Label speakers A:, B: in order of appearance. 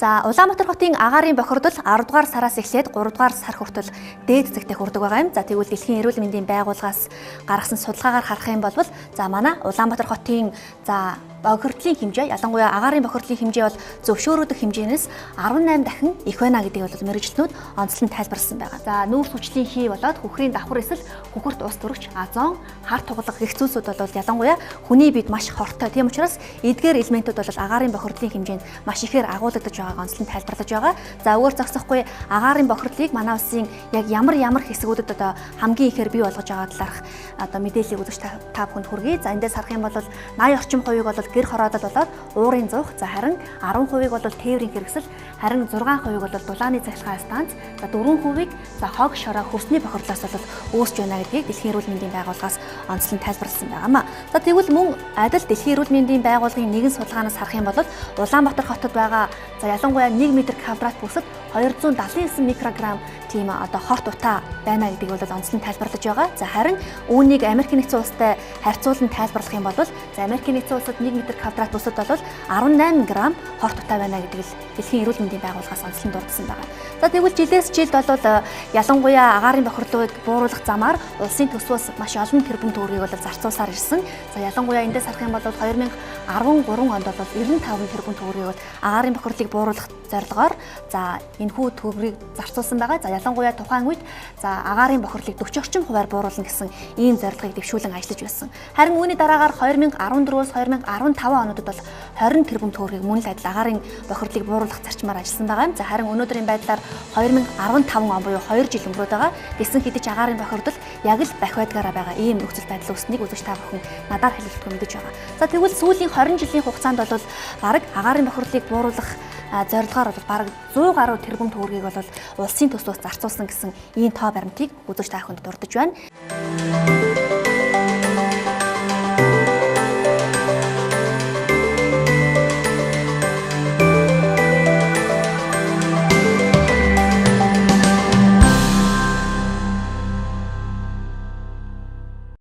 A: За Улаанбаатар хотын агаарын бохирдол 10 дугаар сараас эхлээд 3 дугаар сар хүртэл дээд зэгтээ хүрдэг байгаа юм. За тэгвэл Дэлхийн эрүүл мэндийн байгууллагаас гаргасан судалгаагаар харах юм бол за манай Улаанбаатар хотын за бохирдлын хэмжээ, ялангуяа агаарын бохирдлын хэмжээ бол зөвшөөрөгдөх хэмжээнээс 18 дахин их байна гэдгийг бол мэрэгчлэнүүд онцлон тайлбарласан байгаа. За нүүрс хүчлийн хий болоод хүхрийн давхар эсвэл хүхэрт ус төрөгч, азон, хар тугалга гэх зүйлсүүд бол ялангуяа хүний биед маш хортой. Тийм учраас эдгээр элементүүд бол агаарын бохирдлын хэмжээнд маш ихээр агуулгадж байгааг онцлон тайлбарлаж байгаа. За өөр зогсохгүй агаарын бохирдлыг манай улсын яг ямар хэсгүүдэд одоо хамгийн ихээр бий болгож байгаа талаарх одоо мэдээллийг үзэж та бүхэнд хүргэе. За эндээс харах юм бол 80 орчим хувийг бол гэр хороодол болоод уурын зуух, за харин 10% бол тээврийн хэрэгсэл, харин 6% бол дулааны цахилгаан станц, за 4% за хог шороо хөрсний бохирдлоос бол үүсч байна гэдгийг Дэлхийн эрүүл мэндийн байгууллагаас онцлон тайлбарласан байгаамаа. За тэгвэл мөн адил Дэлхийн эрүүл мэндийн байгууллагын нэгэн судалгаанаас харах юм бол Улаанбаатар хотод байгаа за ялангуяа 1 м² бүсэд 279 микрограмм тийм одоо хорт утаа байна гэдгийг бол онцлон тайлбарлаж байгаа. За харин үүнийг Америк нэгдсэн улстай харьцуулан тайлбарлах юм бол за Америк нэгдсэн улсад 1 м² бүсэд бол 18 г хорт утаа байна гэдгийг Дэлхийн эрүүл мэндийн байгууллагаас онцлон дурдсан байгаа. За тэгвэл жилээс жилд бол ялангуяа агаарын бохирдлыг бууруулах замаар улсын төсвөөс маш олон тэрбум төгрөгийг бол зарцуулсаар ирсэн. За ялангуяа эндээс харах юм бол 2013 онд бол 95 тэрбум төгрөгийг бол агаарын бохирдлыг бууруулах зорилгоор за энэхүү төгрөгийг зарцуулсан байгаа. За ялангуяа тухайн үед за агаарын бохирдлыг 40 орчим хувиар бууруулна гэсэн ийм зорилгыг дэвшүүлэн ажиллаж байсан. Харин үүний дараагаар 2014-өөс 2015 онуудад бол 20 тэрбум төгрөгийг мөн л адил агаарын бохирдлыг бууруулах зарчмаар ажилласан байгаа юм. За харин өнөөдрийн байдлаар 2015 он буюу 2 жил өнгөрөөд байгаа. Гэсэн хэдий ч агаарын бохирдол яг л бахиадгаараа байгаа ийм нөхцөл байдал үүснэгийг үзэж та бүхэн надаар хэлэлцэхгүй мэдэж байгаа. За тэгвэл сүүлийн 20 жилийн хугацаанд бол бараг агаарын бохирдлыг бууруулах зорилгоор бол бараг 100 гаруй тэрбум төгрөгийг бол улсын төсвөөс зарцуулсан гэсэн ийм тоо баримтыг үзэж та бүхэнд дурдж байна.